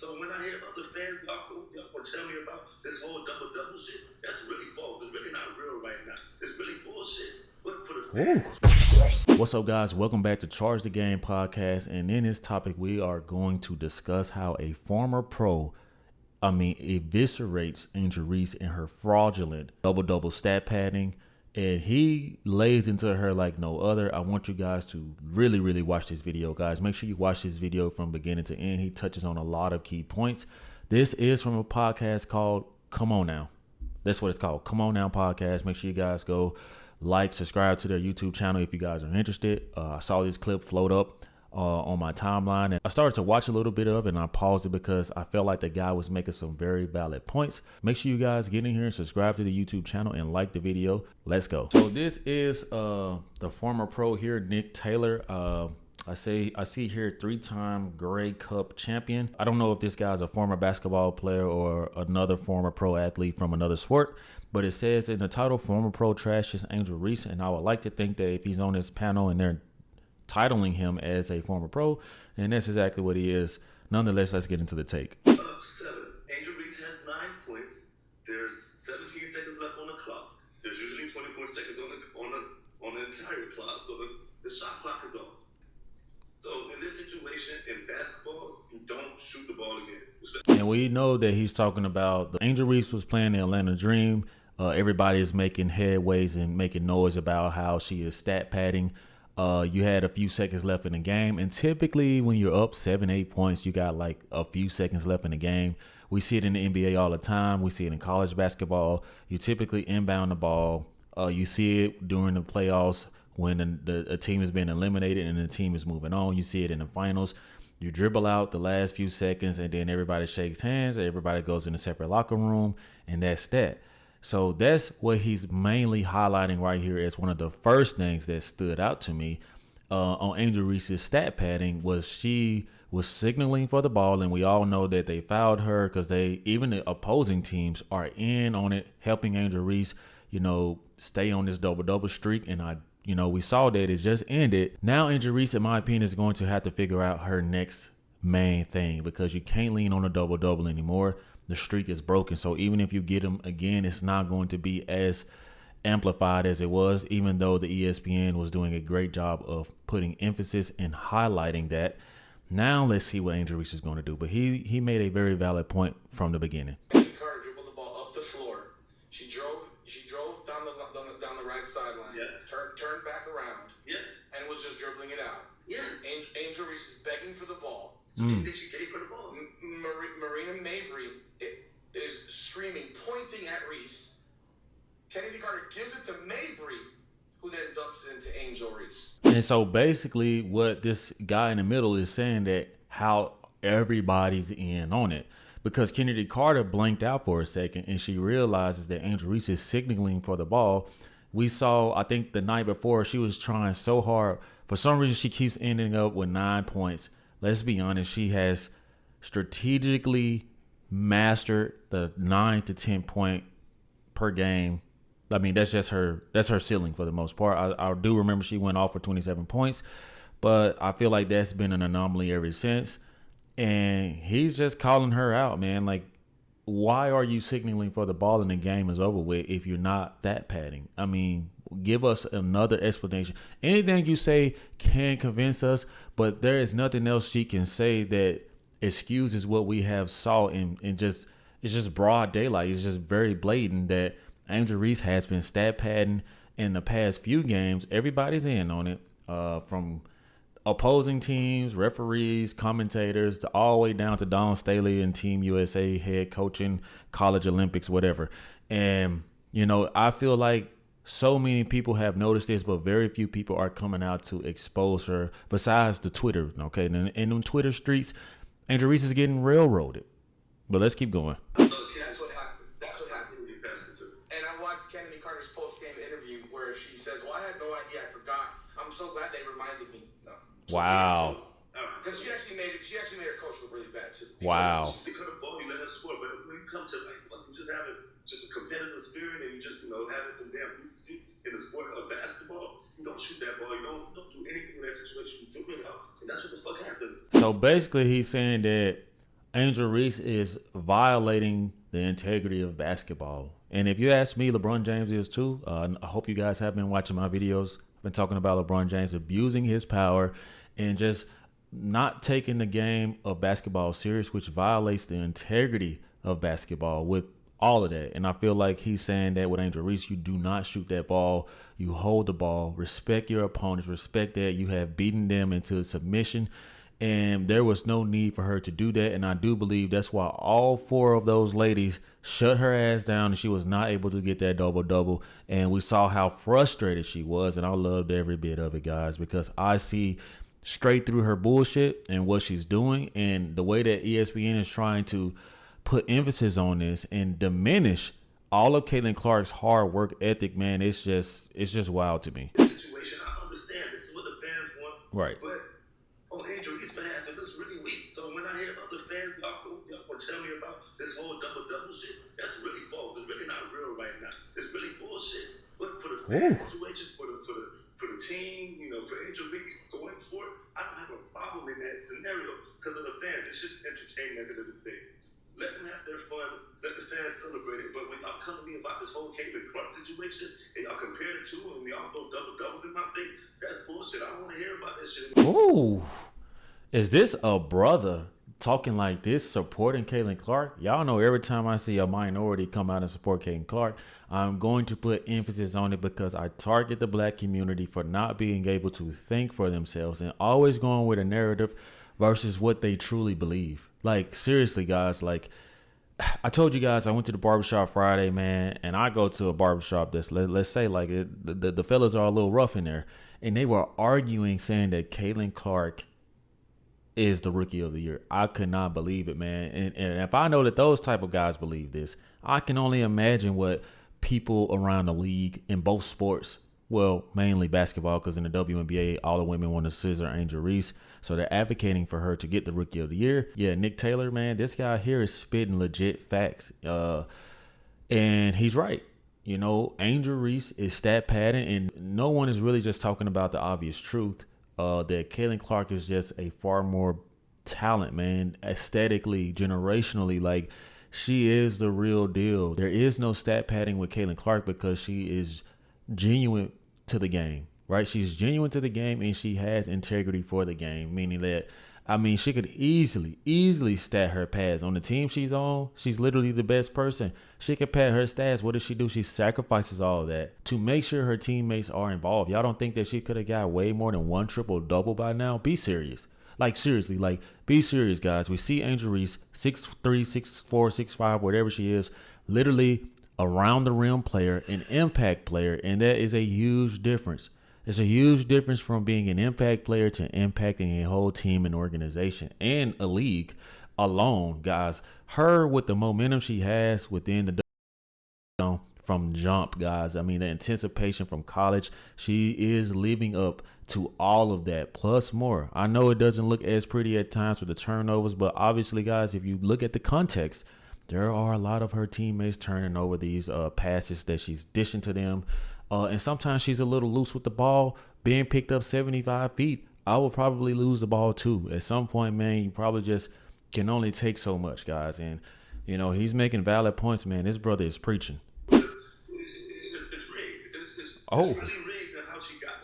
So when I hear other fans, y'all gonna tell me about this whole double shit, that's really false. It's really not real right now. It's really bullshit. But for the fans. What's up, guys? Welcome back to Charge the Game podcast. And in this topic, we are going to discuss how a former pro, eviscerates Angel Reese in her fraudulent double stat padding. And he lays into her like no other. I want you guys to really watch this video, guys. Make sure you watch this video from beginning to end. He touches on a lot of key points. This is from a podcast called Come On Now. That's what it's called. Come On Now podcast. Make sure you guys go like, subscribe to their YouTube channel if you guys are interested. I saw this clip float up on my timeline, and I started to watch a little bit of it, and I paused it because I felt like the guy was making some very valid points. Make sure you guys get in here and subscribe to the YouTube channel and like the video. Let's go. So this is the former pro here, Nick Taylor. I see here 3-time Grey Cup champion. I don't know if this guy's a former basketball player or another former pro athlete from another sport, but it says in the title, former pro trashes Angel Reese, and I would like to think that if he's on this panel and they're titling him as a former pro, and that's exactly what he is. Nonetheless, let's get into the take. 7. Angel Reese has 9 points. There's 17 seconds left on the clock. There's usually 24 seconds on the entire clock, so the shot clock is off. So in this situation, in basketball, you don't shoot the ball again. And we know that he's talking about the Angel Reese was playing the Atlanta Dream. Everybody is making headways and making noise about how she is stat padding. You had a few seconds left in the game, and typically when you're up 7-8 points, you got like a few seconds left in the game. We see it in the NBA all the time. We see it in college basketball. You typically inbound the ball. You see it during the playoffs when a team has been eliminated and the team is moving on. You see it in the finals. You dribble out the last few seconds, and then everybody shakes hands. Everybody goes in a separate locker room, and that's that. So that's what he's mainly highlighting right here as one of the first things that stood out to me on Angel Reese's stat padding was she was signaling for the ball, and we all know that they fouled her because even the opposing teams are in on it, helping Angel Reese, stay on this double streak. And we saw that it just ended. Now Angel Reese, in my opinion, is going to have to figure out her next main thing because you can't lean on a double anymore. The streak is broken. So even if you get him again, it's not going to be as amplified as it was, even though the ESPN was doing a great job of putting emphasis and highlighting that. Now let's see what Angel Reese is going to do. But he made a very valid point from the beginning. Carter dribbled the ball up the floor. She drove down the right sideline. Yes. Turned back around. Yes. And was just dribbling it out. Yes. Angel Reese is begging for the ball. And then she gave her the ball. Marina Mabry is screaming, pointing at Reese. Kennedy Carter gives it to Mabry, who then dumps it into Angel Reese. And so basically what this guy in the middle is saying that how everybody's in on it. Because Kennedy Carter blanked out for a second and she realizes that Angel Reese is signaling for the ball. We saw, I think the night before, she was trying so hard. For some reason, she keeps ending up with 9 points. Let's be honest, she has strategically mastered the 9 to 10 point per game. I mean, that's her ceiling for the most part. I do remember she went off for 27 points, but I feel like that's been an anomaly ever since. And he's just calling her out, man. Like, why are you signaling for the ball and the game is over with if you're not stat padding? I mean, give us another explanation. Anything you say can convince us, but there is nothing else she can say that excuses what we have saw in just, it's just broad daylight. It's just very blatant that Angel Reese has been stat padding in the past few games. Everybody's in on it, from opposing teams, referees, commentators, all the way down to Don Staley and Team USA head coaching, college Olympics, whatever. And, I feel like so many people have noticed this, but very few people are coming out to expose her besides the Twitter. Okay. And in them Twitter streets, Angel Reese is getting railroaded. But let's keep going. That's what happened. And I watched Kennedy Carter's post-game interview where she says, well, I had no idea. I forgot. I'm so glad they reminded me. No. Wow. Because she actually made her coach look really bad too. Wow. She for the ball, you let her score, but when you come to just having just a competitive spirit and you just having some damn decency in the sport of basketball, you don't shoot that ball, you don't do anything in that situation, you dribble it out, and that's what the fuck happens. So basically, he's saying that Angel Reese is violating the integrity of basketball. And if you ask me, LeBron James is too. I hope you guys have been watching my videos. I've been talking about LeBron James abusing his power and just not taking the game of basketball serious, which violates the integrity of basketball with all of that. And I feel like he's saying that with Angel Reese, you do not shoot that ball. You hold the ball, respect your opponents, respect that you have beaten them into submission. And there was no need for her to do that. And I do believe that's why all four of those ladies shut her ass down and she was not able to get that double-double. And we saw how frustrated she was. And I loved every bit of it, guys, because I see straight through her bullshit and what she's doing. And the way that ESPN is trying to put emphasis on this and diminish all of Caitlin Clark's hard work ethic, man, it's just wild to me. Situation, I understand. This is what the fans want. Right. But on Angel Reese's behalf, it was really weak. So when I hear about the fans, y'all gonna tell me about this whole double shit, that's really false. It's really not real right now. It's really bullshit. But for the fan situation, for the team, you know, for Angel Reese going for it, I don't have a problem in that scenario because of the fans. It's just entertainment at the end of the day. Let them have their fun. Let the fans celebrate it. But when y'all come to me about this whole Caitlin Clark situation and y'all compare the two and y'all throw doubles in my face, that's bullshit. I don't want to hear about this shit. Ooh, is this a brother talking like this, supporting Caitlin Clark? Y'all know every time I see a minority come out and support Caitlin Clark, I'm going to put emphasis on it because I target the black community for not being able to think for themselves and always going with a narrative versus what they truly believe. Like, seriously, guys, like, I told you guys I went to the barbershop Friday, man, and I go to a barbershop that's, let's say, like, the fellas are a little rough in there, and they were arguing, saying that Caitlin Clark is the rookie of the year. I could not believe it, man. And if I know that those type of guys believe this, I can only imagine what people around the league in both sports, well, mainly basketball, because in the WNBA, all the women want to scissor Angel Reese. So they're advocating for her to get the rookie of the year. Yeah, Nick Taylor, man, this guy here is spitting legit facts. And he's right. You know, Angel Reese is stat padding, and no one is really just talking about the obvious truth that Caitlin Clark is just a far more talent, man, aesthetically, generationally. Like, she is the real deal. There is no stat padding with Caitlin Clark because she is genuine to the game, right? She's genuine to the game and she has integrity for the game, meaning that, I mean, she could easily stat her pads. On the team she's on, she's literally the best person. She could pad her stats. What does she do? She sacrifices all of that to make sure her teammates are involved. Y'all don't think that she could have got way more than one triple-double by now? Be serious. Like, seriously, like, be serious, guys. We see Angel Reese, 6'3", 6'4", 6'5", whatever she is, literally around the rim player, an impact player, and that is a huge difference. It's a huge difference from being an impact player to impacting a whole team and organization and a league alone, guys. Her with the momentum she has within the from jump, guys. I mean, the anticipation from college, she is living up to all of that plus more. I know it doesn't look as pretty at times with the turnovers, but obviously, guys, if you look at the context, there are a lot of her teammates turning over these passes that she's dishing to them. And sometimes she's a little loose with the ball, being picked up 75 feet. I will probably lose the ball too. At some point, man, you probably just can only take so much, guys. And, you know, he's making valid points, man. This brother is preaching. It's rigged. It's really rigged how she got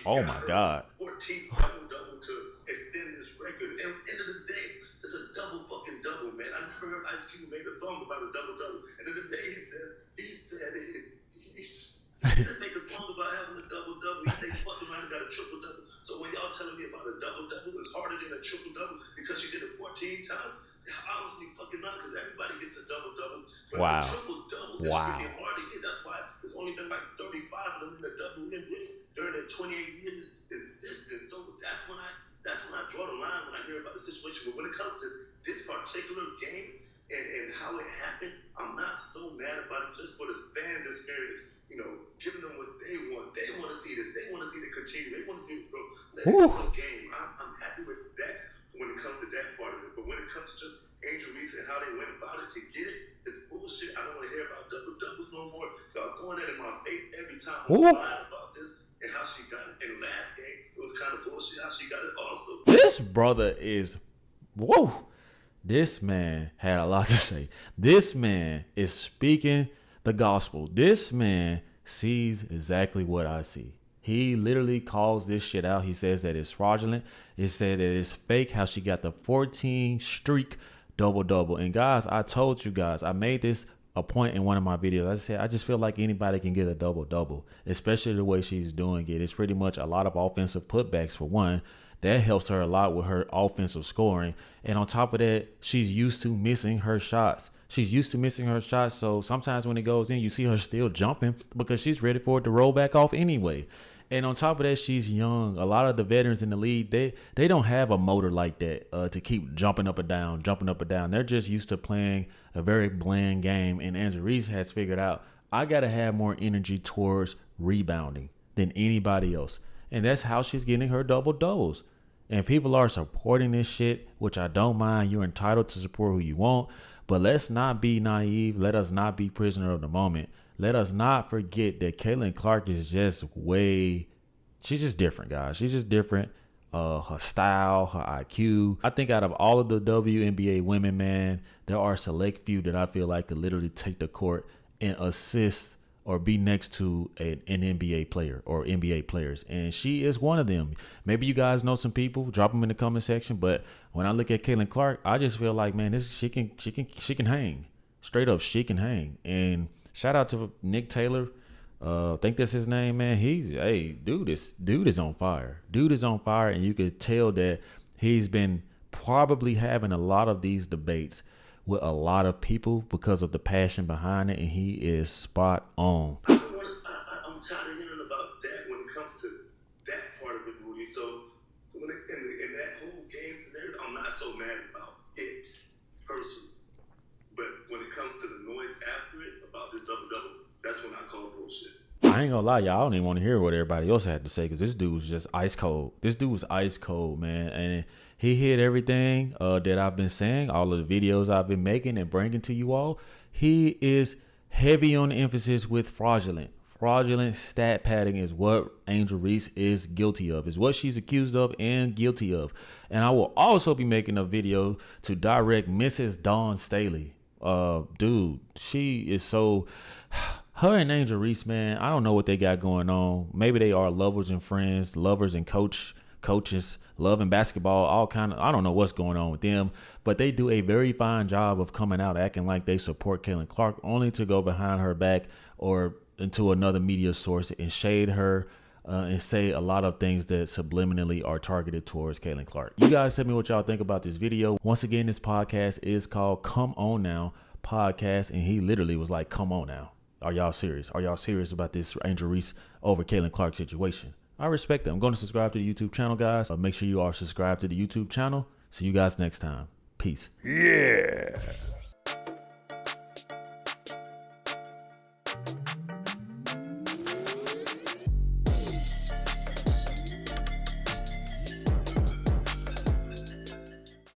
oh my God. 14th double to extend this record. And at the end of the day, it's a double fucking double, man. I never heard Ice Cube make a song about a double double. And at the end of the day, he said he didn't make a song about having a double double. He said he fucked around and got a triple double. So when y'all telling me about a double double is harder than a triple double because she did it 14 times, honestly fucking not, because everybody gets a double double. But wow. A triple double is freaking hard to get. That's why there's only been like 35 of them in the WNBA during their 28 years existence. So that's when I draw the line when I hear about the situation. But when it comes to this particular game and how it happened, I'm not so mad about it just for the fans' experience. You know, giving them what they want. They want to see this. They want to see it continue. They want to see it grow. Let it go game. I'm happy with that when it comes to that part of it. But when it comes to just Angel Reese and how they went about it to get it, it's bullshit. I don't want to hear about double doubles no more. Y'all throwing that in my face every time I'm lying about this and how she got it. And last game, it was kind of bullshit how she got it also. This brother is, This man had a lot to say. This man is speaking the gospel. This man sees exactly what I see. He literally calls this shit out. He says that it's fraudulent. It said that it's fake how she got the 14 streak double-double. And guys, I told you guys, I made this a point in one of my videos. I said, I just feel like anybody can get a double-double, especially the way she's doing it. It's pretty much a lot of offensive putbacks for one. That helps her a lot with her offensive scoring. And on top of that, she's used to missing her shots. So sometimes when it goes in, you see her still jumping because she's ready for it to roll back off anyway. And on top of that, she's young. A lot of the veterans in the league, they don't have a motor like that to keep jumping up and down. They're just used to playing a very bland game. And Angel Reese has figured out, I got to have more energy towards rebounding than anybody else. And that's how she's getting her double-doubles. And people are supporting this shit, which I don't mind. You're entitled to support who you want. But let's not be naive. Let us not be prisoner of the moment. Let us not forget that Caitlin Clark is just she's just different, guys. She's just different. Her style, her IQ. I think out of all of the WNBA women, man, there are a select few that I feel like could literally take the court and assist or be next to an NBA player or NBA players. And she is one of them. Maybe you guys know some people, drop them in the comment section. But when I look at Caitlin Clark, I just feel like, man, she can hang. Straight up, she can hang. And shout out to Nick Taylor. I think that's his name, man. Dude is on fire. And you could tell that he's been probably having a lot of these debates with a lot of people because of the passion behind it, and he is spot on. I'm tired of hearing about that when it comes to that part of it, Rudy. So in that whole game scenario, I'm not so mad about it personally. But when it comes to the noise after it about this double-double, that's when I call bullshit. I ain't gonna lie, y'all. I don't even want to hear what everybody else had to say because this dude was just ice cold. This dude was ice cold, man. And he hit everything that I've been saying, all of the videos I've been making and bringing to you all. He is heavy on the emphasis with fraudulent. Fraudulent stat padding is what Angel Reese is guilty of, is what she's accused of and guilty of. And I will also be making a video to direct Mrs. Dawn Staley. Dude, she is so... Her and Angel Reese, man, I don't know what they got going on. Maybe they are lovers and friends, lovers and coaches, love and basketball, all kind of, I don't know what's going on with them, but they do a very fine job of coming out acting like they support Caitlin Clark, only to go behind her back or into another media source and shade her and say a lot of things that subliminally are targeted towards Caitlin Clark. You guys tell me what y'all think about this video. Once again, this podcast is called Come On Now Podcast, and he literally was like, come on now. Are y'all serious? Are y'all serious about this Angel Reese over Caitlin Clark situation? I respect that. I'm going to subscribe to the YouTube channel, guys. Make sure you are subscribed to the YouTube channel. See you guys next time. Peace. Yeah.